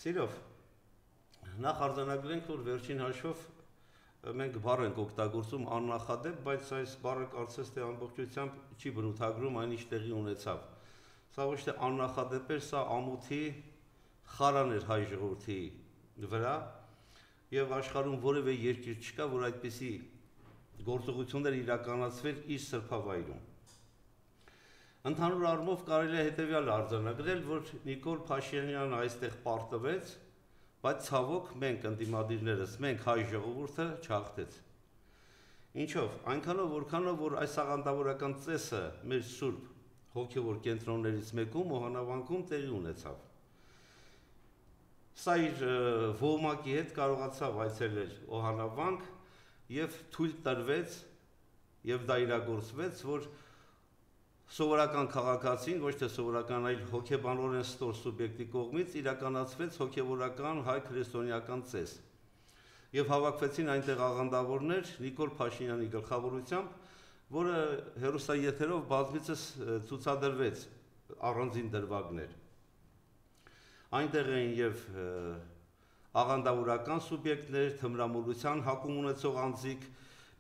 Սիրով, նախ արձանագրենք, որ վերջին հաշվով մենք բառ ենք օգտագործում աննախադեպ, բայց այս բառը կարծես թե ամբողջությամբ չի բնութագրում այն ինչ տեղի ունեցավ։ Սա ոչ թե աննախադեպ էր, սա ամոթի խարան էր հայ ժողովրդի վրա, եւ աշխարհում որևէ երկիր չկա, որ այդպիսի գործողություններ իրականացվեր իր սրբավայրում։ Ընդհանուր առումով կարելի է հետևյալը արձանագրել, որ Նիկոլ Փաշինյանը այստեղ պարտվեց, բայց ցավոք մենք ընդդիմադիրներս, մենք հայ ժողովուրդը չհաղթեց։ Ինչով, այնքանով որքանով որ այս աղանդավորական ծեսը մեր սուրբ հոգևոր կենտրոններից մեկում Օհանավանքում տեղի ունեցավ։ Սա իր ոհմակի հետ կարողացավ այցելել Օհանավանք եւ թույլ տրվեց եւ դա իրագործվեց, որ սովորական քաղաքացին, ոչ թե սովորական, այլ հոգեբանորեն ստոր սուբյեկտի կողմից իրականացվեց հոգևորական հայ քրիստոնեական ծես։ Եվ հավաքվեցին այնտեղ աղանդավորներ Նիկոլ Փաշինյանի գլխավորությամբ, որը հեռուստաեթերով բազմիցս ցուցադրվեց առանձին դրվագներ։ Այնտեղ էին եւ աղանդավորական սուբյեկտներ, թմրամոլության հակում ունեցող անձիկ,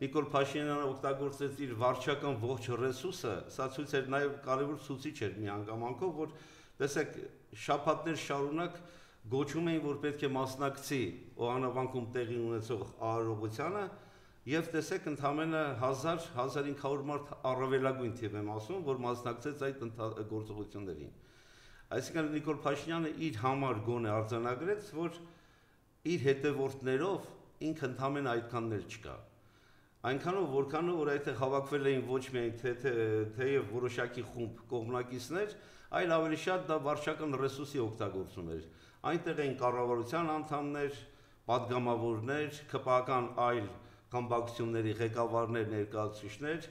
Նիկոլ Փաշինյանը օգտագործեց իր վարչական ողջ ռեսուրսը, սա ցույց էր նաև կարևոր ցուցիչ էր մի հանգամանքով, որ տեսեք շաբաթներ շարունակ գոչում էին, որ պետք է մասնակցի Օհանավանքում տեղի ունեցող արարողությանը, եւ տեսեք ընդամենը 1000-1500 մարդ առավելագույն թիվ եմ ասում, որ մասնակցեց այդ գործողություններին։ Այսինքն Նիկոլ Փաշինյանը իր համար գոնե արձանագրեց, որ իր հետևորդներով ինքը ընդամենը այդքաններ չկա։ Այնքանով որքանով որ այդտեղ հավաքվել էին ոչ միայն թեև որոշակի խումբ կողմնակիցներ, այլ ավելի շատ դա վարչական ռեսուրսի օգտագործում էր։ Այնտեղ էին կառավարության անդամներ, պատգամավորներ, ԿՊԱ-ական այլ խմբակցությունների ղեկավարներ, ներկայացուցիչներ,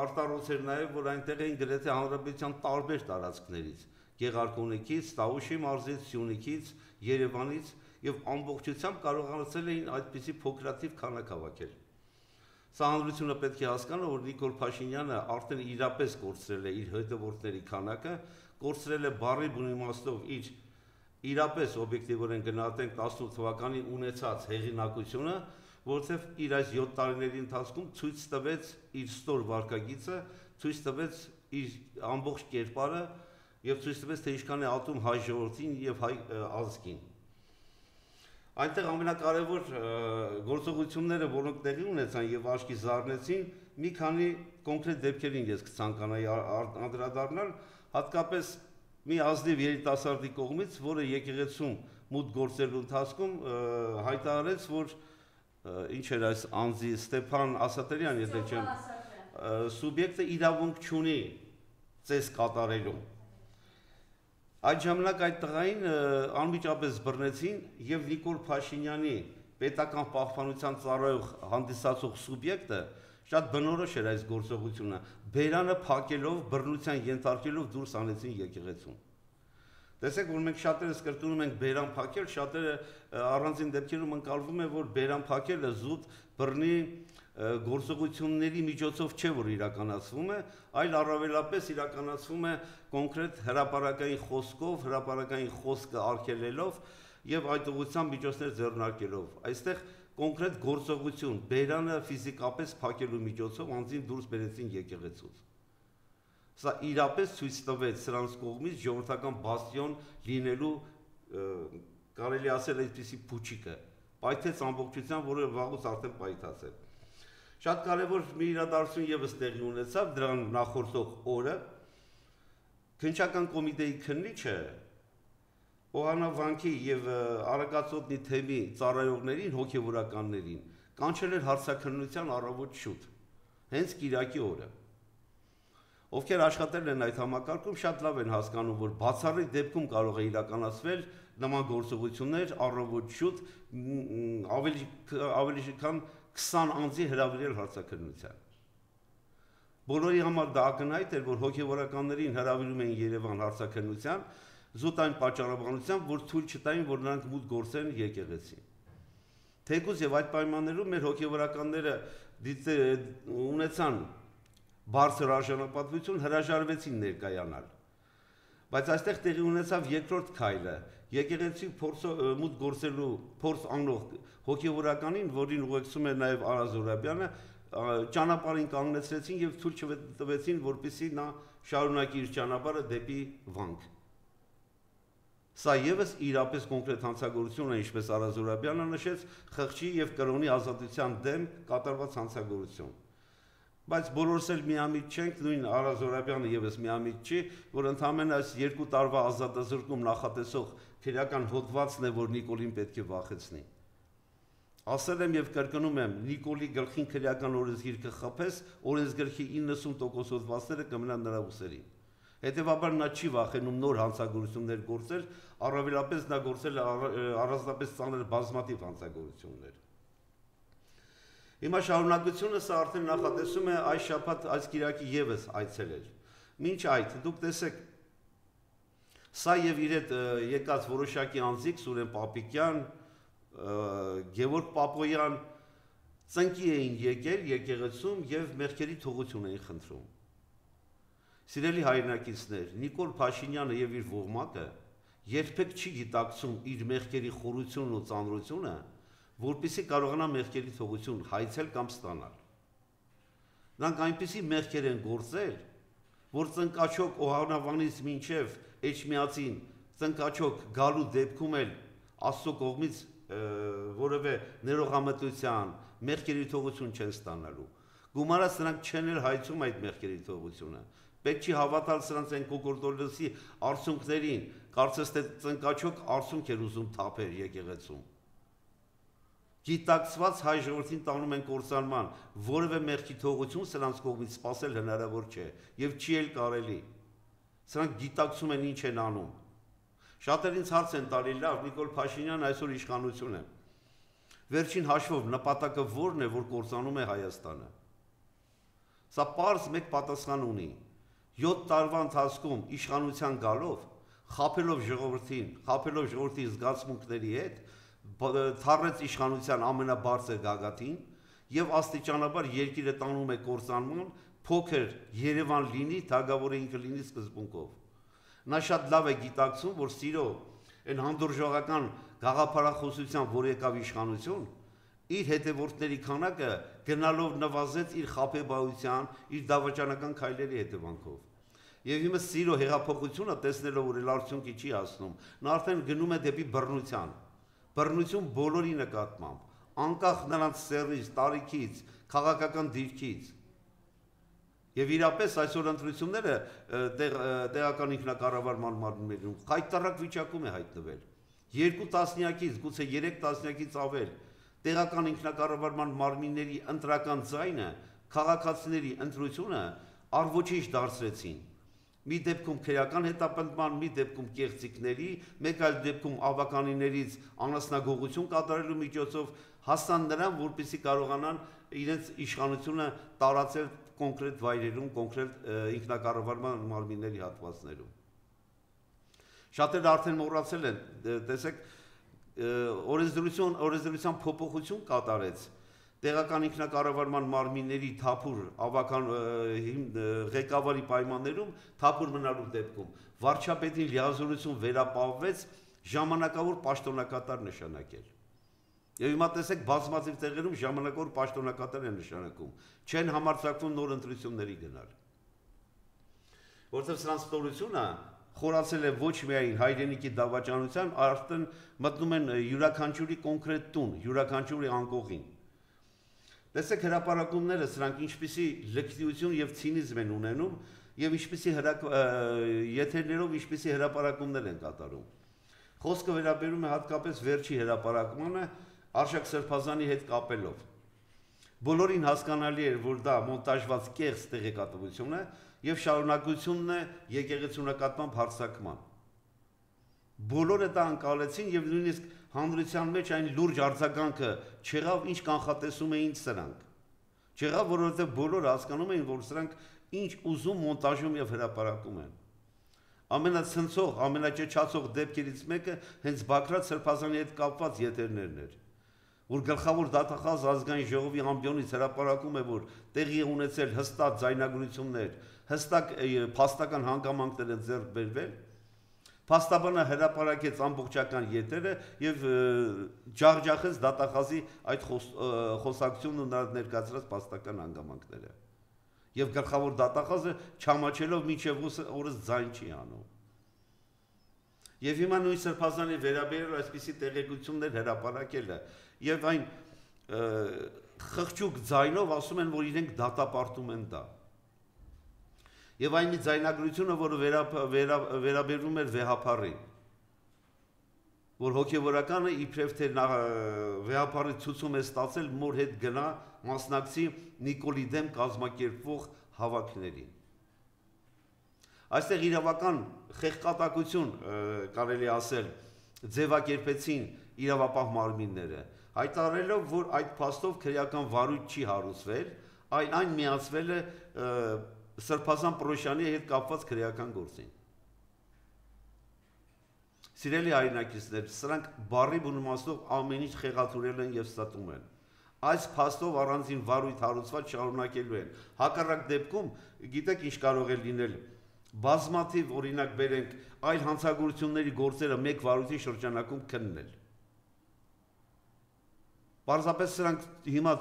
արտառոց էր նաև, որ այնտեղ էին գրեթե հանրապետության տարբեր տարածքներից, Գեղարքունիքից, Տավուշի մարզից, Սյունիքից, Երևանից եւ ամբողջությամբ կարողացել էին այդպիսի փոքրաթիվ քանակ հավաքել։ Սա հանրությունը պետք է հասկանա, որ Նիկոլ Փաշինյանը արդեն իրապես կորցրել է իր հետևորդների քանակը, կորցրել է բառի բուն իմաստով իր իրապես օբյեկտիվորեն գնահատենք 18 թվականին ունեցած հեղինակությունը, որովհետև իր այս 7 տարիների ընթացքում ցույց տվեց իր ստոր վարքագիծը, ցույց տվեց իր ամբողջ կերպարը եւ ցույց տվեց թե ինչքան է ատում հայ ժողովրդին եւ հայ ազգին։ Այնտեղ ամենակարևոր գործողությունները, որոնք տեղի ունեցան եւ աչքի զարնեցին, մի քանի կոնկրետ դեպքերին ես կցանկանայի անդրադառնալ, հատկապես մի ազնիվ երիտասարդի կողմից, որը եկեղեցում մուտք գործելու ընթացքում հայտարարեց, որ ինչ էր այս անձի Ստեփան Ասատրյան, եթե չեմ, սուբյեկտը իրավունք չունի ծես կատարելու։ Այդ ժամանակ այդ տղային անմիջապես բռնեցին եւ Նիկոլ Փաշինյանի պետական պահպանության ծառայող հանդիսացող սուբյեկտը շատ բնորոշ էր այս գործողությունը, բերանը փակելով, բռնության ենթարկելով դուրս անեցին եկեղեցում։ Տեսեք, որ մենք շատերս կրկնում ենք բերան փակել, շատերը առանձին դեպքերում ընկալվում է, որ բերան փակելը զուտ բռնի գործողությունների միջոցով չէ, որ իրականացվում է, այլ առավելապես իրականացվում է կոնկրետ հրապարակային խոսքով, հրապարակային խոսքը արգելելով եւ այդ ուղղությամբ միջոցներ ձեռնարկելով։ Այստեղ կոնկրետ գործողություն, բերանը ֆիզիկապես փակելու միջոցով անձին դուրս բերեցին եկեղեցուց։ Սա իրապես ցույց տվեց սրանց կողմից ժողովրդական բաստիոն լինելու, կարելի ասել այդպիսի փուչիկը, պայթեց ամբողջությամբ, որը վաղուց արդեն պայթած է։ Շատ կարևոր մի իրադարձություն եւս տեղի ունեցավ դրան նախորդող օրը։ Քննչական կոմիտեի քննիչը Օհանավանքի եւ Արագածոտնի թեմի ծառայողներին, հոգեվորականներին կանչել էր հարցաքննության առավոտ շուտ, հենց Կիրակի օրը։ Ովքեր աշխատել են այդ համակարգում, շատ լավ են հասկանում, որ բացառիկ դեպքում կարող է իրականացվել նման գործողություններ առավոտ շուտ ավելի քան 20 անձի հրավիրել հարցաքննության։ Բոլորի համար դա ակնհայտ էր, որ հոգեվորականներին հրավիրում էին Երևան հարցաքննության, զուտ այն պատճառաբանությամբ, որ թույլ չտային, որ նրանք մուտք գործեն եկեղեցի։ Թեկուզ եւ այդ պայմաններում մեր հոգեվորականները ունեցան բարձր արժանապատվություն, հրաժարվեցին ներկայանալ։ Բայց այստեղ տեղի ունեցավ երկրորդ քայլը եկեղեցի մուտք գործելու փորձ անող հոգևորականին, որին ուղեկցում է նաև Արա Զոհրաբյանը, ճանապարհին կանգնեցրեցին եւ թույլ չտվեցին, որպեսզի նա շարունակի իր ճանապարհը դեպի վանք։ Սա եւս իրապես կոնկրետ հանցագործություն է, ինչպես Արա Զոհրաբյանը նշեց, խղճի եւ կրոնի ազատության դեմ կատարված հանցագործություն։ Բայց բոլորս էլ միամիտ չենք, նույն Արա Զոհրաբյանը եւս միամիտ չի, որ ընդհանրապես այս 2 տարվա ազատազրկում նախատեսող քրեական հոդվածն է, որ Նիկոլին պետք է վախեցնի։ Ասել եմ եւ կրկնում եմ, Նիկոլի գլխին քրեական օրենսգիրքը խփես, օրենսգրքի 90% հոդվածները կմնան նրա ուսերին։ Հետևաբար նա չի վախենում նոր հանցագործություններ գործել, առավելապես նա գործել է առանձնապես ծանր բազմաթիվ հանցագործություններ։ Հիմա շարունակությունը սա արդեն նախատեսում է այս շաբաթ այս կիրակի եւս այցելել։ Մինչ այդ դուք տեսեք, սա եւ իր հետ եկած որոշակի անձիկ Սուրեն Պապիկյան, Գևորգ Պապոյան ծնկի էին եկել եկեղեցում եւ մեղքերի թողություն էին խնդրում։ Սիրելի հայրենակիցներ, Նիկոլ Փաշինյանը եւ իր ողմակը երբեք չի գիտակցում իր մեղքերի խորությունն ու ծանրությունը, որպեսզի կարողանա մեղքերի թողություն հայցել կամ ստանալ։ Նրանք այնպիսի մեղքեր են գործել, որ ծնկաչոք Օհանավանից մինչև Էջմիածին ծնկաչոք գալու դեպքում էլ Աստծո կողմից որևէ ներողամտության, մեղքերի թողություն չեն ստանալու։ Գումարած նրանք չեն էլ հայցում այդ մեղքերի թողությունը։ Պետք չի հավատալ սրանց այն կոկորդոլոսի արցունքներին, կարծես թե ծնկաչոք արցունք էր ուզում թափեր եկեղեցում։ Գիտակցված հայ ժողովրդին տանում են կործանման, որևէ մեղքի թողություն սրանց կողմից սпасել հնարավոր չէ եւ չի էլ կարելի։ Սրանք գիտակցում են ինչ են անում։ Շատերին հարց են տալի, լավ, Նիկոլ Փաշինյանը այսօր իշխանություն է։ Վերջին հաշվով նպատակը ո՞րն է, որ կործանում է Հայաստանը։ Սա պարզ մեկ պատասխան ունի։ 7 տարվա ընթացքում իշխանության գալով, խաբելով ժողովրդի զգացմունքների հետ, թառեց իշխանության ամենաբարձր գագաթին եւ աստիճանաբար երկիրը տանում է կործանման, փոքր Երևան լինի, թագավորը ինքը լինի սկզբունքով։ Նա շատ լավ է գիտակցում, որ սիրո այն հանդուրժողական գաղափարախոսության, որ եկավ իշխանություն, իր հետևորդների քանակը գնալով նվազեց իր խաբեբայության, իր դավաճանական քայլերի հետևանքով։ Եվ հիմա սիրո հեղափոխությունը տեսնելով որ արդյունքի չի հասնում, նա արդեն գնում է դեպի բռնության։ Բռնություն բոլորի նկատմամբ, անկախ նրանց սեռից, տարիքից, քաղաքական դիրքից։ Եվ իրապես այսօր ընտրությունները տեղական ինքնակառավարման մարմիններում խայտարակ վիճակում է հայտնվել։ 2 տասնյակից, գուցե 3 տասնյակից ավել տեղական ինքնակառավարման մարմինների ընտրական ձայնը, քաղաքացիների ընտրությունը առոչինչ դարձրեցին։ Մի դեպքում քրեական հետապնդման, մի դեպքում կեղծիքների, մեկ այլ դեպքում ավականիներից անասնագողություն կատարելու միջոցով հասան նրան, որպեսզի կարողանան իրենց իշխանությունը տարածել կոնկրետ վայրերում, կոնկրետ ինքնակառավարման մարմինների հատվածներում։ Շատերը արդեն մոռացել են, տեսեք, օրենսդրության փոփոխություն կատարեց տեղական ինքնակառավարման մարմինների թափուր ավական ղեկավարի պայմաններում թափուր մնալու դեպքում վարչապետին լիազորություն վերապահվեց ժամանակավոր պաշտոնակատար նշանակել։ Եվ հիմա տեսեք բազմաթիվ տեղերում ժամանակավոր պաշտոնակատար են նշանակում, չեն համարձակվում նոր ընտրությունների գնալ։ Որտեղ սրանց ստորությունը խորացել է ոչ միայն հայրենիքի դավաճանության, արդեն մտնում են յուրաքանչյուրի կոնկրետ տուն, յուրաքանչյուրի անկողին։ Տեսեք հրապարակումները սրանք ինչպիսի լքտիություն եւ ցինիզմ են ունենում եւ ինչպիսի եթերներով ինչպիսի հրապարակումներ են կատարում։ Խոսքը վերաբերում է հատկապես վերջի հրապարակմանը Արշակ Սրբազանի հետ կապելով։ Բոլորին հասկանալի էր, որ դա մոնտաժված կեղծ տեղեկատվություն է եւ շարունակությունն է եկեղեցու նկատմամբ հարձակման։ Բոլորը դա անցալեցին եւ նույնիսկ հանրության մեջ այն լուրջ արձագանքը չեղավ, ինչ կանխատեսում էին սրանք։ Չեղավ, որովհետեւ բոլորը հասկանում էին, որ սրանք ինչ ուզում մոնտաժում եւ հրապարակում են։ Ամենացնցող, ամենաճճացող դեպքերից մեկը հենց Բագրատ Սրբազանի հետ կապված եթերներն էր, որ գլխավոր դատախազ ազգային ժողովի ամբիոնից հրապարակում է, որ տեղի ունեցել հստակ ձայնագրություններ, հստակ փաստական հանգամանքներ են ձեռք բերվել, Փաստաբանը հրապարակեց ամբողջական ետերը եւ ջախջախեց դատախազի այդ խոսակցությունն ու նրա ներկայացրած փաստական հանգամանքները։ Եվ գլխավոր դատախազը չամաչելով մինչև օրս ձայն չի անում։ Եվ հիմա նույն սրբազանի վերաբերյալ այսպիսի տեղեկություններ հրապարակելը եւ այն խղճուկ ձայնով ասում են, որ իրենք դատապարտում են դա։ Եվ այն մի ձայնագրությունը, որը վերաբերվում էր վեհապարին, որ հոգևորականը իբրև թե վեհապարի ցուցում է ստացել մոր հետ գնա մասնակցի Նիկոլի դեմ կազմակերպվող հավաքներին։ Այստեղ իրավական խեղկատակություն կարելի ասել ձևակերպեցին իրավապահ մարմինները, հայտարարելով, որ այդ փաստով քրեական վարույթ չի հարուցվել, այն միացվել է Սրբազան Պրոշյանի հետ կապված քրեական գործին։ Սիրելի հայրենակիցներ, սրանք բառի բնումասով ամեն ինչ խեղաթյուրել են եւ ստատում են։ Այս փաստով առանձին վարույթ հարուցված շարունակելու են։ Հակառակ դեպքում, գիտեք ինչ կարող է լինել, բազմաթիվ օրինակ բերենք այլ հանցագործությունների գործերը մեկ վարույթի շրջանակում քննել։ Պարզապես սրանք հիմա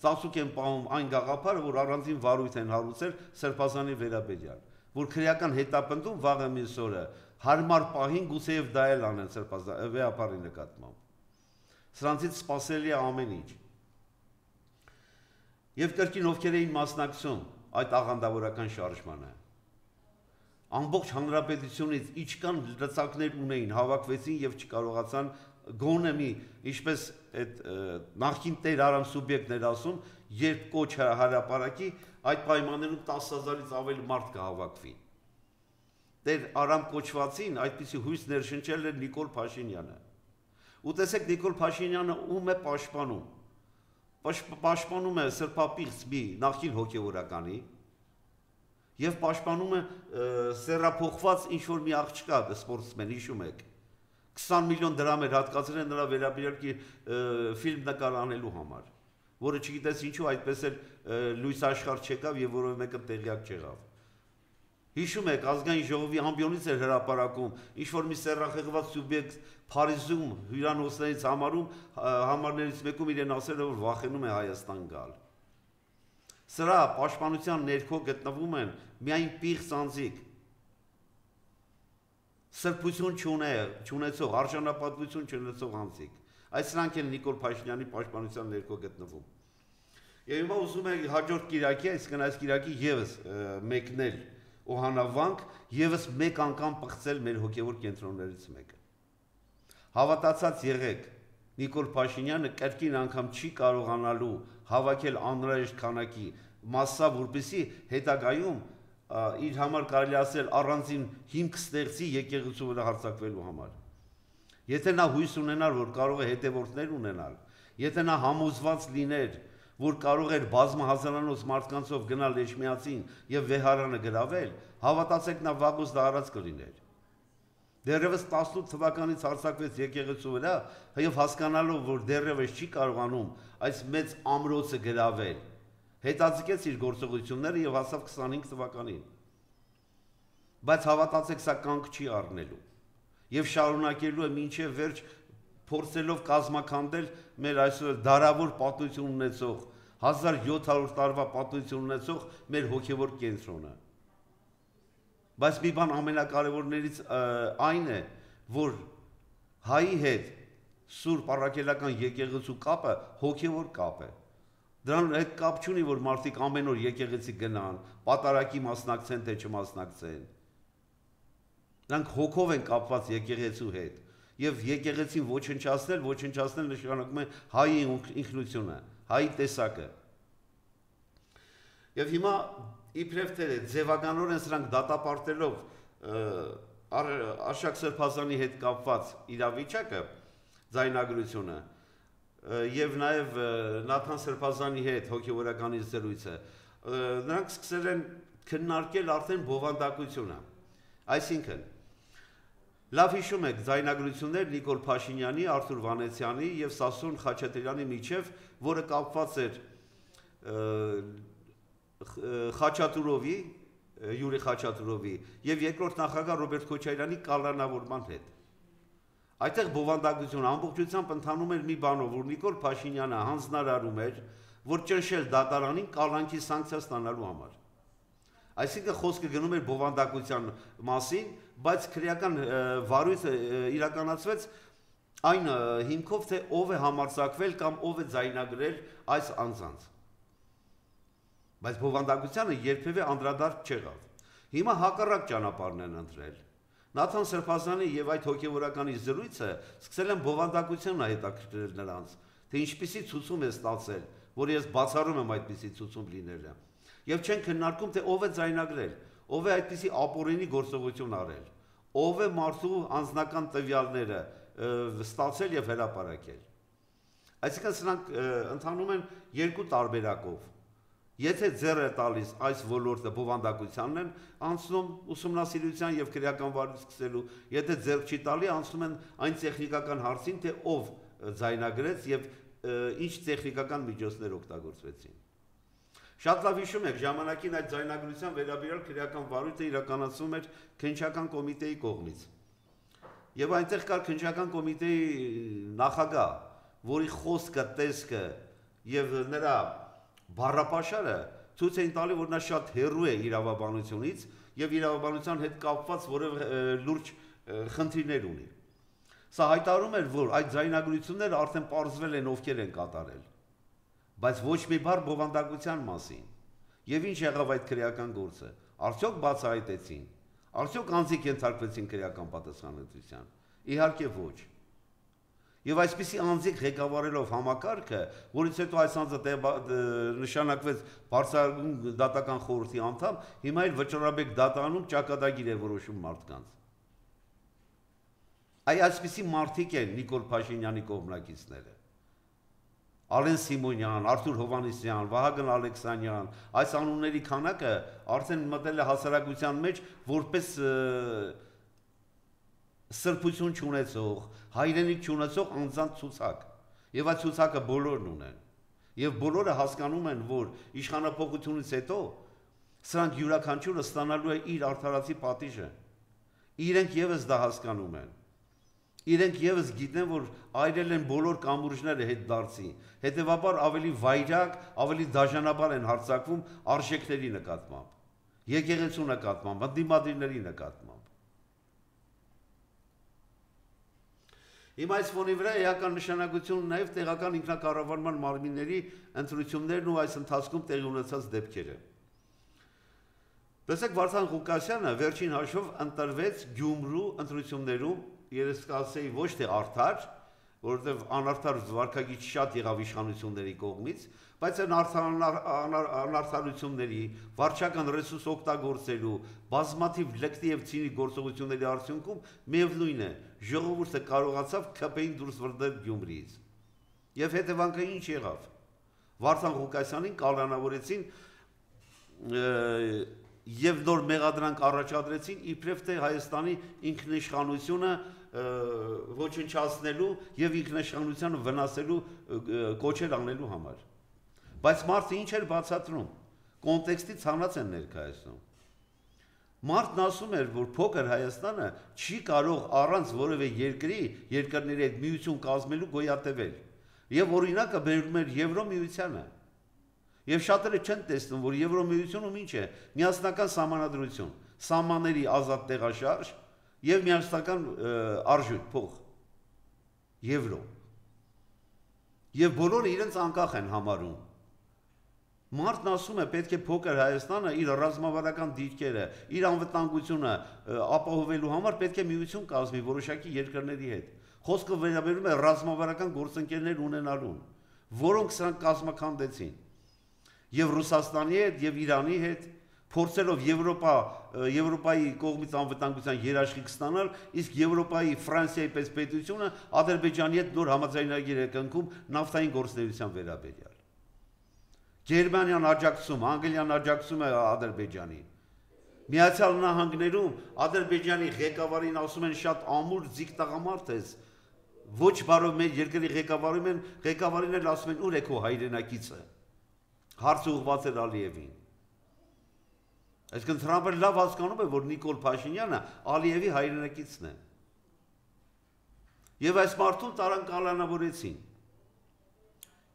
ծածուկ են պահում այն գաղափարը, որ առանձին վարույթ են հարուցել Սրբազանի վերաբերյալ, որ քրեական հետապնդում վաղը մյուս օրը հարմար պահին գուցեև դա էլ անեն վեհապարի նկատմամբ։ Սրանցից սպասելի է ամեն ինչ։ Եվ կրկին ովքեր էին մասնակցում այդ աղանդավորական շարժմանը։ Ամբողջ հանրապետությունից ինչքան լծակներ ունեին, հավաքվեցին եւ չկարողացան գոնե մի, ինչպես այդ նախկին Տեր Արամ սուբյեկտն էր ասում, երբ կոչ հրապարակի, այդ պայմաններում 10,000-ից ավելի մարդ կհավաքվի։ Տեր Արամ կոչվածին այդպիսի հույս ներշնչել էր Նիկոլ Փաշինյանը։ Ու տեսեք Նիկոլ Փաշինյանը ում է պաշտպանում։ Պաշտպանում է սրբապիղծ մի նախկին հոգևորականի եւ պաշտպանում է սեռափոխված ինչ-որ մի աղջկա սպորտսմեն, հիշում եք։ 20 միլիոն դրամ էր հատկացրել նրա վերաբերյալ ֆիլմ նկարանելու համար, որը չգիտես ինչու այդպես էլ լույս աշխարհ չեկավ եւ որով մեկը տեղյակ չեղավ։ Հիշում եք, ազգային ժողովի ամբիոնից էր հրապարակում, ինչ-որ մի սեռախեղված սուբյեկտ Փարիզում հյուրանոցներից համարներից մեկում իրեն ասել է, որ վախենում է Հայաստան գալ։ Սրա պաշտպանության ներքո գտնվում են միայն պիղծ անձիկ, սրբություն չունեցող, արժանապատվություն չունեցող անձիկ։ Այս սրանք են Նիկոլ Փաշինյանի պաշտպանության ներքո գտնվում։ Եվ հիմա ուզում եմ հաջորդ կիրակի, այսինքն այս կիրակի եւս մեկնել օհանավանք, եւս մեկ անգամ պղծել մեր հոգեվոր կենտրոններից մեկը։ Հավատացած եղեք, Նիկոլ Փաշինյանը կրկին անգամ չի կարողանալու հավաքել անհրաժեշտ քանակի մասսա, որպեսզի հետագայում իր համար կարելի ասել առանձին հիմք ստեղծի եկեղեցու վրա հարձակվելու համար։ Եթե նա հույս ունենար, որ կարող է հետևորդներ ունենալ, եթե նա համոզված լիներ, որ կարող էր բազմահազարանոց մարդկանցով գնալ Էջմիածին եւ Վեհարանը գրավել, հավատացեք նա վաղուց դա արած կլիներ։ Դեռևս 18 թվականից հարձակվեց եկեղեցու վրա եւ հասկանալով, որ դեռևս չի կարողանում այս մեծ ամրոցը գրավել, հետաձգեց իր գործողությունները եւ հասավ 25 թվականին։ Բայց հավատացեք, սա կանգ չի առնելու եւ շարունակելու է մինչեւ վերջ, փորձելով կազմաքանդել մեր այսօր դարավոր պատմություն ունեցող 1700 տարվա պատմություն ունեցող մեր հոգեվոր կենտրոնը։ Բայց մի բան ամենակարևորներից այն է, որ հայի հետ Սուրբ առաքելական եկեղեցու կապը հոգեվոր կապ է։ Դրան հետ կապ չունի, որ մարդիկ ամեն օր եկեղեցի գնան, պատարակի մասնակցեն, թե չմասնակցեն։ Նրանք հոգով են կապված եկեղեցու հետ, եւ եկեղեցին ոչնչացնել նշանակում է հայի ինքնությունը, հայի տեսակը։ Եվ հիմա իբրև թե ձևականորեն սրանք դատապարտելով Արշակ Սրբազանի հետ կապված իրավիճակը, ձայնագրությունը եւ նաեւ Նաթան Սրբազանի հետ հոգեվորականի զրույցը, նրանք սկսել են քննարկել արդեն բովանդակությունը։ Այսինքն, լավ հիշում եք ձայնագրություններ Նիկոլ Փաշինյանի, Արթուր Վանեցյանի եւ Սասուն Խաչատրյանի միջև, որը կապված էր Խաչատուրովի Յուրի Խաչատուրովի եւ երկրորդ նախագահ Ռոբերտ Քոչարյանի կալանավորման հետ։ Այդտեղ բովանդակությունը ամբողջությամբ ընթանում էր մի բանով, որ Նիկոլ Փաշինյանը հանձնարարում էր, որ ճնշել դատարանին կալանքի սանկցիա ստանալու համար։ Այսինքն խոսքը գնում էր բովանդակության մասին, բայց քրեական վարույթը իրականացվեց այն հիմքով, թե ով է համարձակվել կամ ով է ձայնագրել այս անձանց։ Բայց բովանդակությանը երբևէ անդրադարձ չեղավ։ Հիմա հակառակ ճանապարհն են ընտրել։ Նաթան Սրբազանի եւ այդ հոգեվորականի զրույցը սկսել են բովանդակությունը հետաքրքրել նրանց, թե ինչպիսի ցուցում է ստացել, որ ես բացառում եմ այդպիսի ցուցում լինելը։ Եվ չեն քննարկում, թե ով է ձայնագրել, ով է այդպիսի ապօրինի գործողություն արել, ով է մարդու անձնական տվյալները ստացել եւ հրապարակել։ Այսինքն սրանք ընթանում են երկու տարբերակով։ Եթե ձեռ է տալիս այս ոլորտը բովանդակությանն են անցնում ուսումնասիրության եւ քրեական վարույթ սկսելու, եթե ձեռ չի տալի, անցնում են այն տեխնիկական հարցին, թե ով ձայնագրեց եւ ինչ տեխնիկական միջոցներ օգտագործվեցին։ Շատ լավ հիշում եք, ժամանակին այդ ձայնագրության վերաբերյալ քրեական վարույթը իրականացվում էր քննչական կոմիտեի կողմից։ Եվ այնտեղ կար քննչական կոմիտեի նախագահ, որի խոսքը, տեսքը եւ նրա բառապաշարը ցույց էին տալի, որ նա շատ հեռու է իրավաբանությունից եւ իրավաբանության հետ կապված որևէ լուրջ խնդիրներ ունի։ Սա հայտարարում էր, որ այդ ձայնագրությունները արդեն պարզվել են ովքեր են կատարել, բայց ոչ մի բառ բովանդակության մասին։ Եվ ինչ եղավ այդ քրեական գործը։ Արդյոք բացահայտեցին։ Արդյոք անձիկ ենթարկվեցին քրեական պատասխանատվության։ Իհարկե ոչ։ Եվ այսպիսի անձիկ ղեկավարելով համակարգը, որից հետո այս անձը նշանակվեց բարձրագույն դատական խորհրդի անդամ, հիմա էլ Վճռաբեկ դատարանում ճակատագիր է որոշում մարդկանց։ Այսպիսի մարդիկ են Նիկոլ Փաշինյանի կողմնակիցները։ Ալեն Սիմոնյան, Արթուր Հովհաննիսյան, Վահագն Ալեքսանյան, այս անունների քանակը արդեն մտել է հասարակության մեջ որպես սրբություն չունեցող, հայրենիք չունեցող անձանց ցուցակ։ Եվ այդ ցուցակը բոլորն ունեն։ Եվ բոլորը հասկանում են, որ իշխանափոխությունից հետո սրանք յուրաքանչյուրը ստանալու է իր արդարացի պատիժը։ Իրենք եւս դա հասկանում են։ Իրենք եւս գիտեն, որ այրել են բոլոր կամուրջները հետ դարձի, հետեւաբար ավելի վայրակ, ավելի դաժանաբար են հարձակվում արժեքների նկատմամբ, եկեղեցու նկատմամբ, ընդդիմադիրների նկատմամբ։ Հիմա այս ֆոնի վրա էական նշանակություն նաև տեղական ինքնակառավարման մարմինների ընտրություններն ու այս ընթացքում տեղի ունեցած դեպքերը։ Տեսեք, Վարդան Ղուկասյանը վերջին հաշվով ընտրվեց Գյումրու ընտրություններում, ես կասեի ոչ թե արդար, որովհետև անարդար վարքագիծ շատ եղավ իշխանությունների կողմից, բայց այն անարդարությունների, վարչական ռեսուրս օգտագործելու, բազմաթիվ լկտի եւ ցինի գործողությունների արդյունքում միևնույն է, ժողովուրդը կարողացավ ԿՊ-ին դուրս վրդել Գյումրիից։ Եվ հետևանքը ինչ եղավ։ Վարդան Ղուկասյանին կալանավորեցին եւ նոր մեղադրանք առաջադրեցին իբրև թե Հայաստանի ինքնիշխանությունը ոչնչացնելու եւ ինքնիշխանությանը վնասելու կոչեր անելու համար։ Բայց մարդը ինչ էր բացատրում, կոնտեքստից հանած են ներկայացնում։ Մարդն ասում էր, որ փոքր Հայաստանը չի կարող առանց որևէ երկրների հետ միություն կազմելու գոյատևել։ Եվ օրինակը բերում էր Եվրոմիությանը։ Եվ շատերը չեն տեսնում, որ Եվրոմիությունում ինչ է, միասնական սահմանադրություն, սահմանների ազատ տեղաշարժ եւ միասնական արժույթ, փող, եվրո։ Եվ բոլորը իրենց անկախ են համարում։ Մարդն ասում է, պետք է փոքր Հայաստանը իր ռազմավարական դիրքերը, իր անվտանգությունը ապահովելու համար պետք է միություն կազմի որոշակի երկրների հետ։ Խոսքը վերաբերում է ռազմավարական գործընկերներ ունենալուն, որոնք սրանք կազմաքանդեցին։ Եվ Ռուսաստանի հետ, եւ Իրանի հետ, փորձելով Եվրոպայի կողմից անվտանգության երաշխիք ստանալ, իսկ Եվրոպայի Ֆրանսիայի պես պետությունը Ադրբեջանի հետ նոր համաձայնագիր է կնքում նավթային գործունեության վերաբերյալ։ Գերմանիան աջակցում, Անգլիան աջակցում է Ադրբեջանին։ Միացյալ Նահանգներում Ադրբեջանի ղեկավարին ասում են շատ ամուր ձիգ տղամարդ ես, ոչ բարով մեր երկրի ղեկավարին էլ ասում են ուր է քո հայրենակիցը։ Հարցը ուղղված էր Ալիևին։ Այսինքն Թրամփը լավ հասկանում է, որ Նիկոլ Փաշինյանը Ալիևի հայրենակիցն է։ Եվ այս մարդուն տարան կալանավորեցին։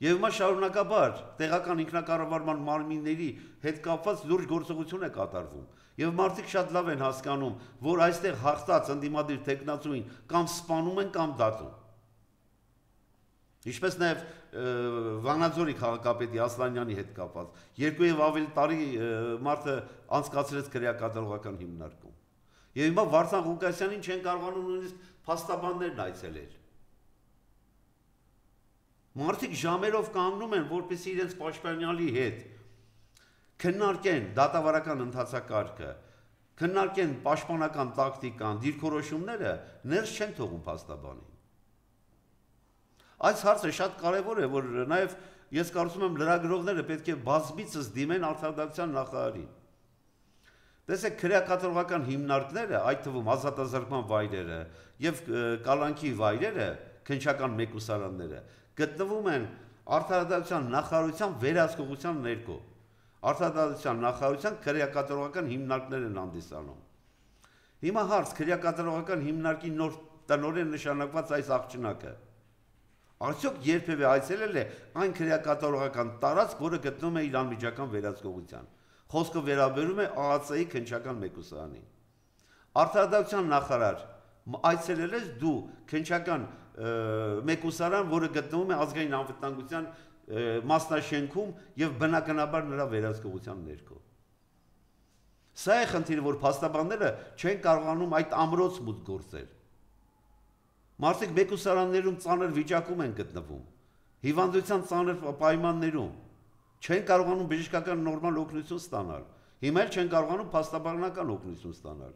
Եվ հիմա շարունակաբար տեղական ինքնակառավարման մարմինների հետ կապված լուրջ գործողություն է կատարվում։ Եվ մարդիկ շատ լավ են հասկանում, որ այստեղ հաղթած ընդդիմադիր տեխնացուին կամ սպանում են կամ դատում։ Ինչպես նաև Վանաձորի քաղաքապետի Ասլանյանի հետ կապված 2 եւ ավելի տարի մարդը անցկացրեց քրեակատարողական հիմնարկում։ Եվ հիմա Վարդան Ղուկասյանին չեն կարողանում նույնիսկ փաստաբաններն այցելել։ Մարդիկ ժամերով կանգնում են, որպեսզի իրենց պաշտպանյալի հետ քննարկեն դատավարական ընթացակարգը, քննարկեն պաշտպանական տակտիկան, դիրքորոշումները, ներս չեն թողում փաստաբանին։ Այս հարցը շատ կարևոր է, որ նաև ես կարծում եմ լրագրողները պետք է բազմիցս դիմեն արդարադատության նախարարին։ Տեսեք, քրեակատարողական հիմնարկները, այդ թվում ազատազրկման վայրերը եւ կալանքի վայրերը, քննչական մեկուսարանները, գտնվում են արդարադատության նախարարության վերահսկողության ներքո։ Արդարադատության նախարարության քրեակատարողական հիմնարկներ են հանդիսանում։ Հիմա հարց քրեակատարողական հիմնարկի նոր տնօրեն նշանակված այս աղջնակը արդյոք երբևէ այցելել է այն քրեակատարողական տարածք, որը գտնվում է իր անմիջական վերահսկողության։ Խոսքը վերաբերում է ԱԱՑ-ի քննչական մեկուսարանին։ Արդարադատության նախարար, այցելել ես դու քննչական մեկուսարան, որը գտնվում է ազգային անվտանգության մասնաշենքում եւ բնականաբար նրա վերահսկողության ներքո։ Սա է խնդիրը, որ փաստաբանները չեն կարողանում այդ ամրոց մուտք գործել։ Մարդիկ մեկուսարաններում ծանր վիճակում են գտնվում, հիվանդության ծանր պայմաններում, չեն կարողանում բժշկական նորմալ օգնություն ստանալ, հիմա էլ չեն կարողանում փաստաբանական օգնություն ստանալ։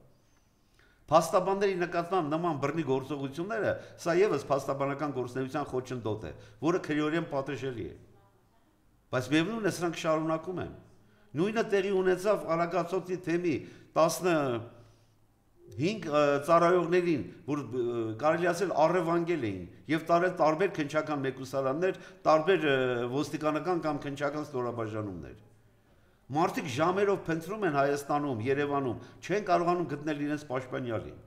Փաստաբանների նկատմամբ նման բռնի գործողությունները, սա եւս փաստաբանական գործունեության խոչընդոտ է, որը քրեորեն պատժելի է։ Բայց միևնույն է, սրանք շարունակում են։ Նույնը տեղի ունեցավ Արագածոծի թեմի 15 ծառայողներին, որ կարելի ասել առևանգել էին եւ տարել տարբեր քննչական մեկուսարաններ, տարբեր ոստիկանական կամ քննչական ստորաբաժանումներ։ Մարդիկ ժամերով փնտրում են Հայաստանում, Երևանում, չեն կարողանում գտնել իրենց պաշտպանյալին։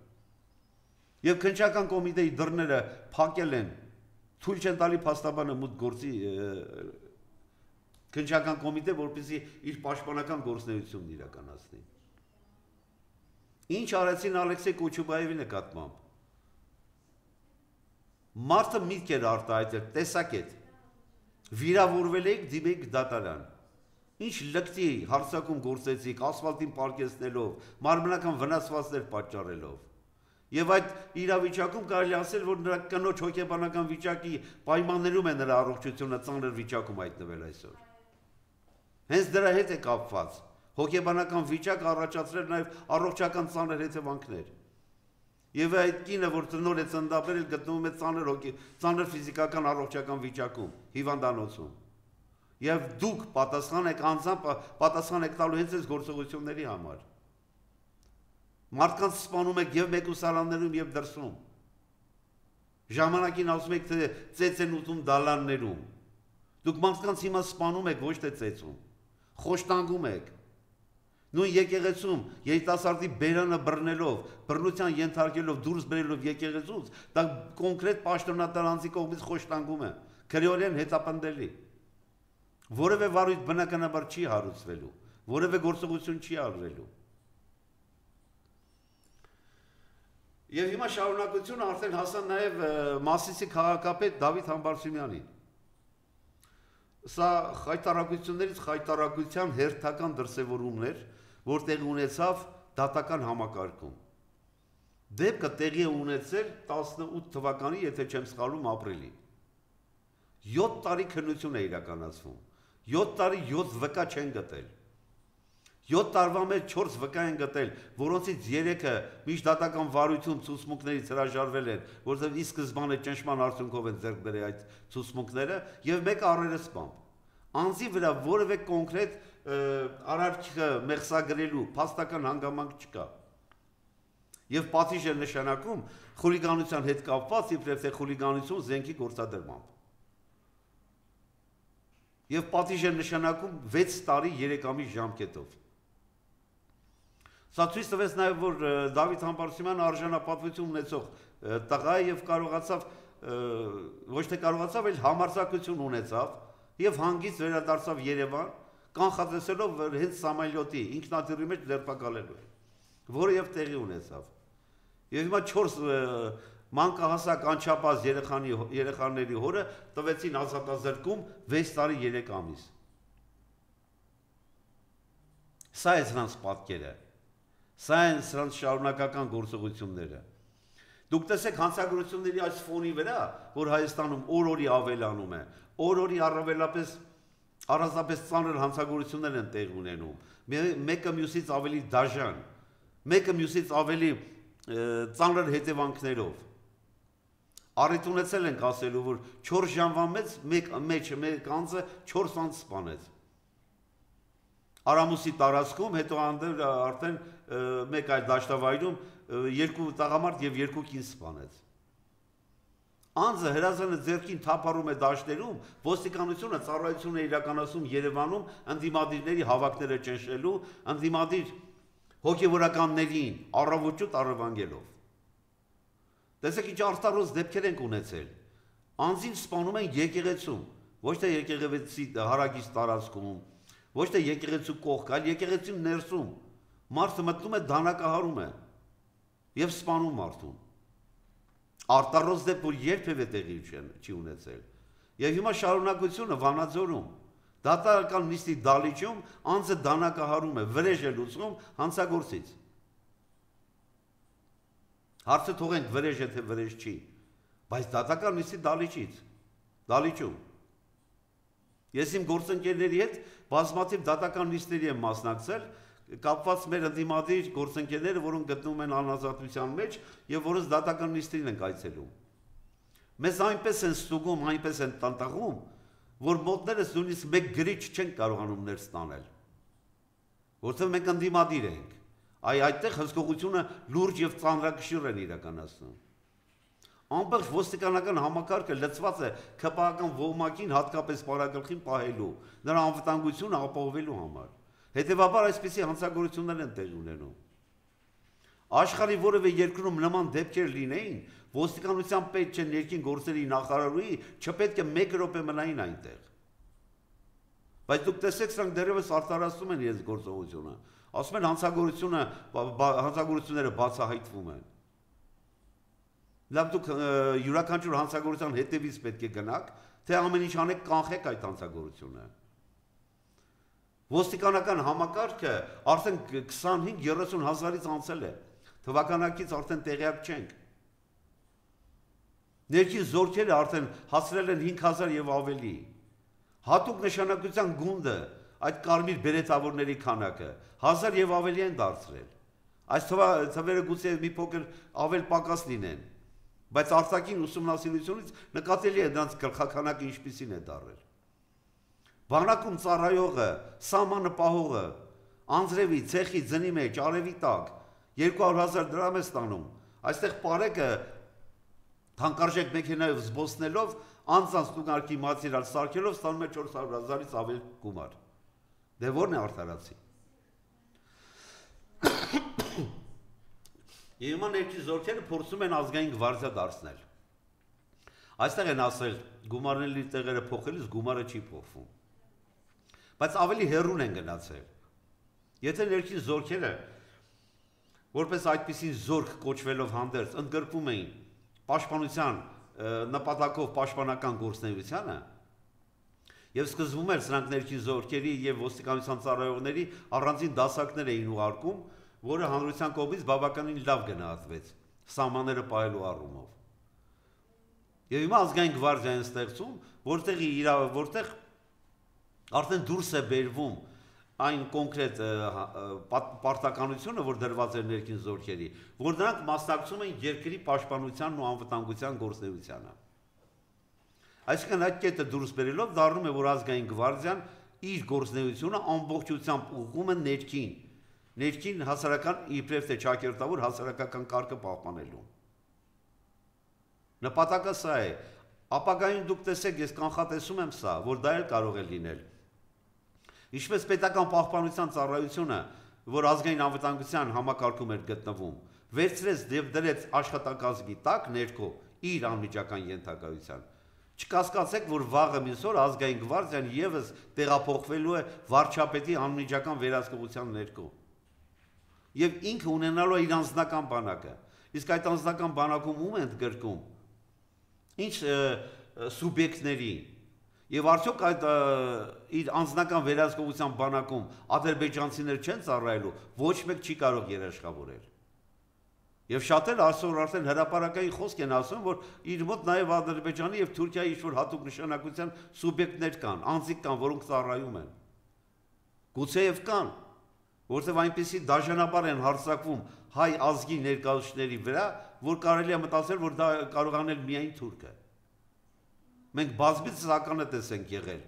Եվ քննչական կոմիտեի դռները փակել են, թույլ չեն տալի փաստաբանը մուտք գործի քննչական կոմիտե, որպեսզի իր պաշտպանական գործունեությունն իրականացնի։ Ինչ արեցին Ալեքսեյ Կոչուբաևի նկատմամբ։ Մարդը միտք էր արտահայտել, տեսակետ։ Վիրավորվել եք, դիմեք դատարան։ Ինչ լկտի հարցակում գործեցիք, ասֆալտին պարկեցնելով, մարմնական վնասվածքներ պատճառելով։ Եվ այդ իրավիճակում կարելի ասել, որ նրա կնոջ հոգեբանական վիճակի պայմաններում է նրա առողջությունը ծանր վիճակում հայտնվել այսօր։ Հենց դրա հետ է կապված։ Հոգեբանական վիճակ առաջացրել նաև առողջական ծանր հետևանքներ։ Եվ այդ կինը, որ տնօր է ծննդաբերել, գտնվում է ծանր ֆիզիկական առողջական վիճակում, հիվանդանոցում։ Եվ դուք պատասխան եք անձամբ պատասխան եք տալու հենց այս գործողությունների համար։ Մարդկանց սպանում եք եւ մեկուսարաններում եւ դրսում։ Ժամանակին ասում եք, թե ծեծ են ուտում դալաններում։ Դուք մարդկանց հիմա սպանում եք, ոչ թե ծեծում։ Խոշտանգում եք։ Նույն եկեղեցում երիտասարդի բերանը բռնելով, բռնության ենթարկելով, դուրս բերելով եկեղեցուց, դա կոնկրետ պաշտոնատար անձի կողմից խոշտանգում է, քրեորեն հետապնդելի։ Որևէ վարույթ բնականաբար չի հարուցվելու, որևէ գործողություն չի արվելու։ Եվ հիմա շարունակությունը արդեն հասան նաև Մասիսի քաղաքապետ Դավիթ Համբարձումյանին։ Սա խայտարակություններից խայտարակության հերթական դրսևորումներ, որ տեղի ունեցավ դատական համակարգում։ Դեպքը տեղի է ունեցել 18 թվականի, եթե չեմ սխալվում, ապրիլի։ 7 տարի քննություն է իրականացվում։ 7 տարի 7 վկա չեն գտել։ 7 տարվա մեջ 4 վկա են գտել, որոնցից 3-ը միջդատական վարույթում ցուցմունքներից հրաժարվել են, որովհետև ի սկզբանե ճնշման արդյունքով են ձեռք բերել այդ ցուցմունքները, եւ մեկը առերեսպամբ։ Անձի վրա որևէ կոնկրետ արարքը մեղսագրելու փաստական հանգամանք չկա։ Եվ պատիժ է նշանակում խուլիգանության հետ կապված, իբրև թե խուլիգանություն զենքի գործադրմամբ։ Եվ պատիժ է նշանակում 6 տարի 3 ամիս ժամկետով։ Սա ցույց տվեց նաև, որ Դավիթ Համբարձումյանը արժանապատվություն ունեցող տղա է եւ կարողացավ ոչ թե կարողացավ, այլ համարձակություն ունեցավ եւ հանգիստ վերադարձավ Երևան, կանխատեսելով հենց Սամայլյոտի ինքնաթիռի մեջ ձերբակալելու, որը եւ տեղի ունեցավ։ Եվ հիմա 4 մանկահասակ անչափահաս երեխաների հորը տվեցին ազատազրկում 6 տարի 3 ամիս։ Սա է սրանց պատկերը, սա են սրանց շարունակական գործողությունները։ Դուք տեսեք հանցագործությունների այս ֆոնի վրա, որ Հայաստանում օր-օրի ավելանում է, օր-օրի առանձնապես ծանր հանցագործություններ են տեղ ունենում, մեկը մյուսից ավելի դաժան, մեկը մյուսից ավելի ծանր հետևանքներով։ Առիթ ունեցել ենք ասելու, որ 4 ժամվա մեկ անձը 4 անձ սպանեց։ Արամուսի տարածքում, հետո արդեն մեկ այլ դաշտավայրում 2 տղամարդ եւ 2 կին սպանեց։ Անձը հրազանը ձեռքին թափառում է դաշտերում, ոստիկանությունը ծառայություն է իրականացում Երևանում ընդդիմադիրների հավաքները ճնշելու, ընդդիմադիր հոգևորականներին առավոտ առևանգելով։ Տեսեք ինչ արտարոց դեպքեր ենք ունեցել։ Անձին սպանում են եկեղեցում, ոչ թե եկեղեցի հարակից տարածքում, ոչ թե եկեղեցու կողք, այլ եկեղեցու ներսում։ Մարդը մտնում է դանակահարում է եւ սպանում մարդուն։ Արտարոց դեպք, որ երբևէ տեղի չի ունեցել։ Եվ հիմա շարունակությունը Վանաձորում, դատարական նիստի դալիճում անձը դանակահարում է, վրեժ է լուծում հանցագործից։ Հարցը թողենք վրեժ է թե վրեժ չի, բայց դատական նիստի դալիճում։ Ես իմ գործընկերների հետ բազմաթիվ դատական նիստերի եմ մասնակցել, կապված մեր ընդդիմադիր գործընկերները, որոնք գտնվում են անազատության մեջ եւ որոնց դատական նիստերին են այցելում։ Մեզ այնպես են ստուգում, այնպես են տանտաղում, որ մոտներս նույնիսկ մեկ գրիչ չեն կարողանում ներս տանել, որովհետեւ մենք ընդդիմադիր ենք։ Այդտեղ հսկողությունը լուրջ եւ ծանրակշիռ են իրականացնում։ Ամբողջ ոստիկանական համակարգը լծված է ԿՊԱ-ական ոհմակին հատկապես պարագլխին պահելու, նրա անվտանգությունը ապահովելու համար։ Հետևաբար այսպիսի հանցագործություններ են տեղի ունենում։ Աշխարհի որևէ երկրում նման դեպքեր լինեին, ոստիկանության պետք չէ ներքին գործերի նախարարուհի չպետք է 1 րոպե մնային այնտեղ։ Բայց դուք տեսեք, սրանք դեռևս արտարացնում են իրենց գործողությունը։ Ասում են հանցագործությունները բացահայտվում են։ Լավ դուք յուրաքանչյուր հանցագործության հետևից պետք է գնաք, թե ամեն ինչ անեք կանխեք այդ հանցագործությունը։ Ոստիկանական համակարգը արդեն 25-30 հազարից անցել է, թվականակից արդեն տեղյակ չենք։ Ներքին զորքերը արդեն հասրել են 5000 եւ ավելի։ Հատուկ նշանակության գունդը, այդ կարմիր բերետավորների քանակը 1000 եւ ավելի են դարձրել։ Այս թվերը գուցե մի փոքր ավել պակաս լինեն, բայց արտաքին ուսումնասիրությունից նկատելի է դրանց գլխաքանակը ինչպիսին է դարել։ Բանակում ծառայողը, սահմանը պահողը, անձրևի, ցեխի, ձնի մեջ, արևի տակ 200,000 դրամ է ստանում։ Այստեղ պարեկը թանկարժեք մեքենայով զբոսնելով, անձանց տուգարկի մատերիալ սարքելով ստանում է 400,000-ից ավել գումար։ Դե ո՞րն է արդարացի։ Եվ հիմա ներքին զորքերը փորձում են ազգային գվարդիա դարձնել։ Այստեղ են ասել գումարների տեղերը փոխելիս գումարը չի փոխվում։ Բայց ավելի հեռուն են գնացել։ Եթե ներքին զորքերը որպես այդպիսին զորք կոչվելով հանդերձ ընդգրկվում էին պաշտպանության նպատակով պաշտպանական գործունեությանը, եւ սկզբում էր սրանք ներքին զորքերի եւ ոստիկանության ծառայողների առանձին դասակներ էին ուղարկում, որը հանրության կողմից բավականին լավ գնահատվեց սահմանները պահելու առումով։ Եվ հիմա ազգային գվարդիա են ստեղծում, որտեղ արդեն դուրս է բերվում այն կոնկրետ պարտականությունը, որ դրված է ներքին զորքերի, որ նրանք մասնակցում են երկրի պաշտպանությանն ու անվտանգության գործունեությանը։ Այսինքն այդ կետը դուրս բերելով դառնում է, որ ազգային գվարդիան իր գործունեությունը ամբողջությամբ ուղղում է ներքին հասարակական իբրև թե ճակերտավոր հասարակական կարգը պահպանելու։ Նպատակը սա է։ Ապագայում դուք տեսեք, ես կանխատեսում եմ սա, որ դա էլ կարող է լինել։ Ինչպես պետական պահպանության ծառայությունը որ ազգային անվտանգության համակարգում էր գտնվում, վերցրեց եւ դրեց աշխատակազմի տակ ներքո իր անմիջական ենթակայության։ Չկասկածեք, որ վաղը մյուս օր ազգային գվարդիան եւս տեղափոխվելու է վարչապետի անմիջական վերահսկողության ներքո։ Եվ ինքը ունենալու է իր անձնական բանակը։ Իսկ այդ անձնական բանակում ում են ընդգրկում ինչ սուբյեկտների եւ արդյոք այդ իր անձնական վերահսկողության բանակում ադրբեջանցիներ չեն ծառայելու, ոչ մեկ չի կարող երաշխավորել։ Եվ շատերը այսօր արդեն հրապարակային խոսք են ասում, որ իր մոտ նաև Ադրբեջանի եւ Թուրքիայի ինչ-որ հատուկ նշանակության սուբյեկտներ կան, անձիկ կան, որոնք ծառայում են։ Գուցեև կան, որտեղ այնպիսի դաժանաբար են հարձակվում հայ ազգի ներկայացուցիչների վրա, որ կարելի է մտածել, որ դա կարող անել միայն Թուրքը։ Մենք բազմիցս ականատես ենք եղել,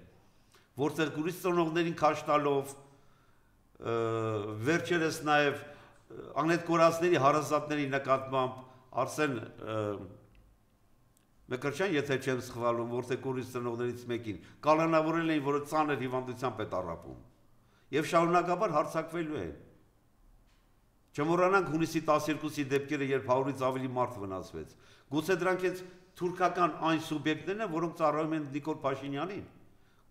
որտեղ ուրիշ ծնողներին քաշ տալով, վերջերս նաև Անգլիա կորածների հարազատների նկատմամբ Արսեն Մկրտչյան, եթե չեմ սխալվում, որտեղ կորից ծնողներից մեկին կալանավորել էին, որը ծանր հիվանդությամբ է տառապում, եւ շարունակաբար հարձակվելու են։ Չմոռանանք հունիսի 12-ի դեպքերը, երբ 100-ից ավելի մարդ վնասվեց։ Գուցե դրանք այդ թուրքական այն սուբյեկտներն են, որոնք ծառայում են Նիկոլ Փաշինյանին։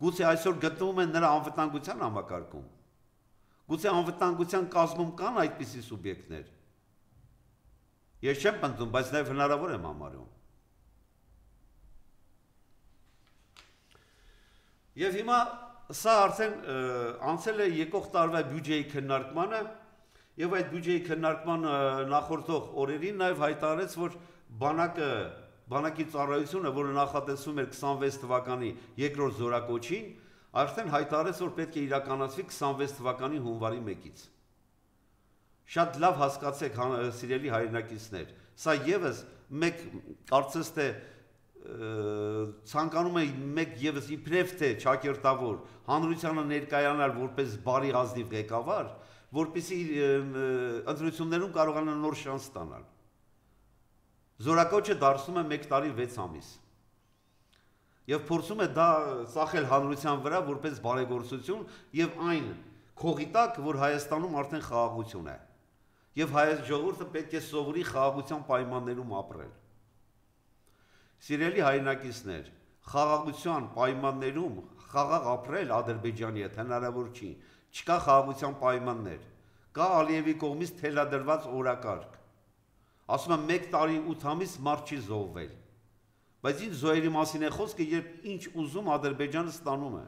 Գուցե այսօր գտնվում են նրա անվտանգության համակարգում։ Գուցե անվտանգության կազմում կան այդպիսի սուբյեկտներ։ Ես չեմ պնդում, բայց նաև հնարավոր եմ համարում։ Եվ հիմա սա արդեն անցել է եկող տարվա բյուջեի քննարկմանը, եւ այդ բյուջեի քննարկման նախորդող օրերին նաև հայտարարեց, որ բանակի ծառայությունը, որը նախատեսվում էր 26 թվականի երկրորդ զորակոչին, արդեն հայտարարեց, որ պետք է իրականացվի 26 թվականի հունվարի 1-ից։ Շատ լավ հասկացեք, սիրելի հայրենակիցներ, սա եւս մեկ կարծես թե ցանկանում է մեկ եւս իբրև թե ճակերտավոր հանրությանը ներկայանալ որպես բարի ազնիվ ղեկավար, որպեսզի ընտրություններում կարողանա նոր շանս ստանալ։ Զորակոչը դարձնում է 1 տարի 6 ամիս։ Եվ փորձում է դա ծախել հանրության վրա որպես բարեգործություն եւ այն քողի տակ, որ Հայաստանում արդեն խաղաղություն է։ Եվ հայ ժողովուրդը պետք է սովորի խաղաղության պայմաններում ապրել։ Սիրելի հայրենակիցներ, խաղաղության պայմաններում խաղաղ ապրել Ադրբեջանի հետ հնարավոր չի։ Չկա խաղաղության պայմաններ։ Կա Ալիևի կողմից թելադրված օրակարգ։ Ասում եմ 1 տարի 8 ամիս մարդ չի զոհվել։ Բայց ինչ զոհերի մասին է խոսքը, երբ ինչ ուզում Ադրբեջանը ստանում է։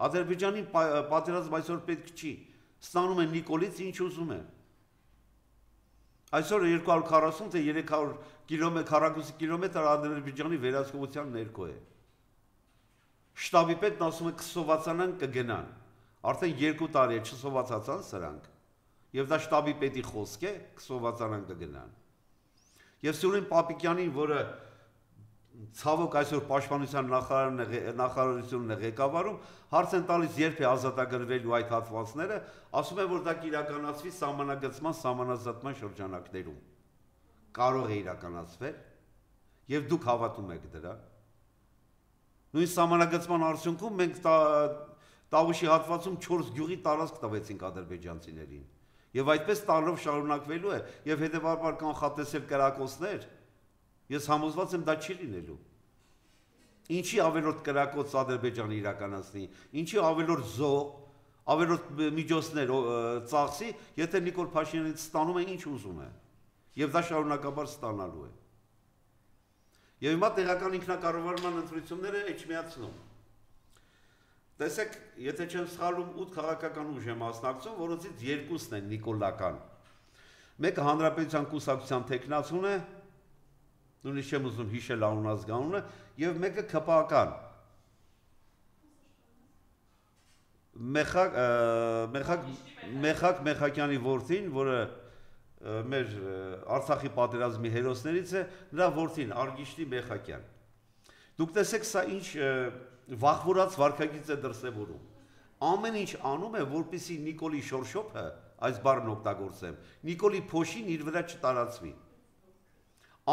Ադրբեջանին պատերազմ այսօր պետք չի։ Ստանում է Նիկոլից ինչ ուզում է։ Այսօր 240 թե 300 քառակուսի Ադրբեջանի վերահսկողության ներքո է։ Շտաբի պետն ասում է կսովածանան կգնան։ Արդեն 2 տարի է չսովածացան սրանք։ Եվ դա շտաբի պետի խոսք է, կսովածանան կգնան։ Եվ Սուրեն Պապիկյանին, որը ցավոք այսօր պաշտպանության նախարարությունն է ղեկավարում, հարց են տալիս երբ է ազատագրվելու այդ հատվածները, ասում է, որ դա կիրականացվի սահմանագծման սահմանազատման շրջանակներում։ Կարող է իրականացվել, եւ դուք հավատում եք դրա։ Նույն սահմանագծման արդյունքում մենք Տավուշի հատվածում 4 գյուղի տարածք տվեցինք ադրբեջանցիներին։ Եվ այդպես տարով շարունակվելու է, եւ հետեւաբար կանխատեսել կրակոցներ։ Ես համոզված եմ դա չի լինելու։ Ինչի ավելորդ կրակոց Ադրբեջանը իրականացնի, ինչի ավելորդ զոհ, ավելորդ միջոցներ ծախսի, եթե Նիկոլ Փաշինյանից ստանում է ինչ ուզում է։ Եվ դա շարունակաբար ստանալու է։ Եվ հիմա տեղական ինքնակառավարման ընտրությունները էջմիածնում։ Տեսեք, եթե չեմ սխալվում, 8 քաղաքական ուժ է մասնակցում, որոնցից 2-ն են նիկոլական։ Մեկը Հանրապետության կուսակցության թեկնածուն է, նույնիսկ չեմ ուզում հիշել անունազգանունը, եւ մեկը ԿՊԱ-ական։ Մեխակ Մեխակյանի որդին, որը մեր Արցախի պատերազմի հերոսներից է, նրա որդին Արգիշտի Մեխակյան։ Դուք տեսեք, սա ինչ վախվորած վարքագիծ է դրսևորում։ Ամեն ինչ անում է, որպեսզի Նիկոլի շորշոփը, այս բառն օգտագործեմ, Նիկոլի փոշին իր վրա չտարածվի։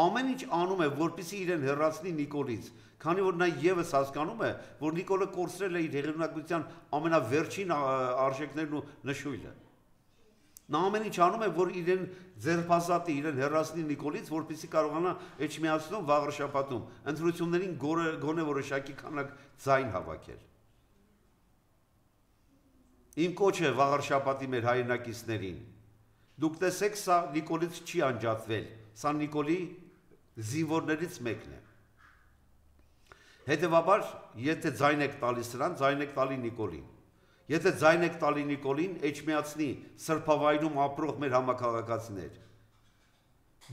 Ամեն ինչ անում է, որպեսզի իրեն հեռացնի Նիկոլից, քանի որ նա եւս հասկանում է, որ Նիկոլը կորցրել է իր հեղինակության ամենավերջին արժեքներն ու նշույլը։ Նա ամեն ինչ անում է, որ իրեն ձերբազատի, իրեն հեռացնի Նիկոլից, որպեսզի կարողանա Էջմիածնում վաղ շաբաթում ընտրություններին գոնե որոշակի քանակ ձայն հավաքել։ Իմ կոչը վաղ շաբաթի մեր հայրենակիցներին։ Դուք տեսեք, սա Նիկոլից չի անջատվել, սա Նիկոլի զինվորներից մեկն է։ Հետևաբար, եթե ձայն եք տալի սրան, ձայն եք տալի Նիկոլին։ Եթե ձայն եք տալի Նիկոլին, Էջմիածնի սրբավայրում ապրող մեր համաքաղաքացիներ,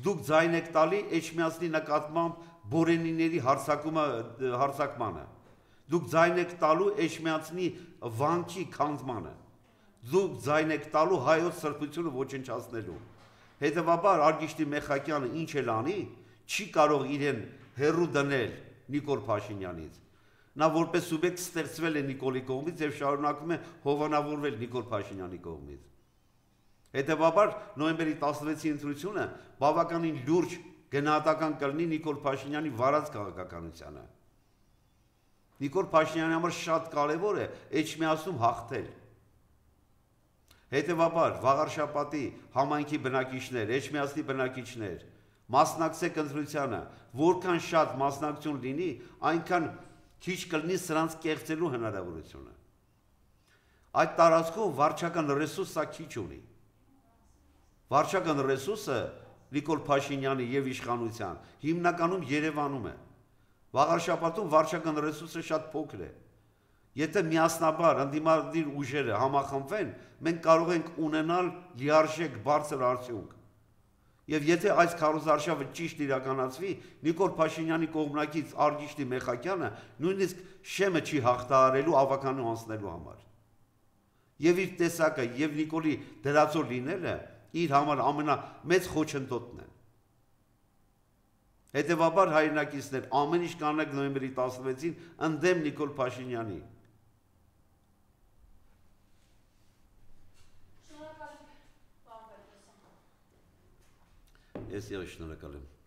դուք ձայն եք տալի Էջմիածնի նկատմամբ բորենիների հարձակմանը, դուք ձայն եք տալու Էջմիածնի վանքի քանդմանը, դուք ձայն եք տալու հայոց սրբությունը ոչնչացնելու։ Հետևաբար Արգիշտի Մեխակյանը ինչ էլ անի, չի կարող իրեն հեռու դնել Նիկոլ Փաշինյանից։ Նա որպես սուբյեկտ ստեղծվել է Նիկոլի կողմից եւ շարունակում է հովանավորվել Նիկոլ Փաշինյանի կողմից։ Հետևաբար նոյեմբերի 16-ի ընտրությունը բավականին լուրջ գնահատական կլինի Նիկոլ Փաշինյանի վարած քաղաքականությանը։ Նիկոլ Փաշինյանի համար շատ կարևոր է Էջմիածնում հաղթել։ Հետևաբար վաղարշաբաթի համայնքի բնակիչներ, Էջմիածնի բնակիչներ, մասնակցեք ընտրությանը, որքան շատ մասնակցություն լինի, այնքան քիչ կլինի սրանց կեղծելու հնարավորությունը։ Այդ տարածքում վարչական ռեսուրսը քիչ ունի։ Վարչական ռեսուրսը Նիկոլ Փաշինյանի եւ իշխանության հիմնականում Երևանում է։ Վաղարշաբաթում վարչական ռեսուրսը շատ փոքր է։ Եթե միասնաբար ընդդիմադիր ուժերը համախմբվեն, մենք կարող ենք ունենալ լիարժեք բարձր արդյունք։ Եվ եթե այս քարոզարշավը ճիշտ իրականացվի, Նիկոլ Փաշինյանի կողմնակից Արգիշտի Մեխակյանը նույնիսկ շեմը չի հաղթահարելու ավականու անցնելու համար։ Եվ իր տեսակը եւ Նիկոլի դրածո լինելը իր համար ամենամեծ խոչընդոտն է։ Հետևաբար հայրենակիցներ, ամեն ինչ կանեք նոյեմբերի 16-ին ընդդեմ Նիկոլ Փաշինյանի։ Ես եղի շնորհակալ եմ։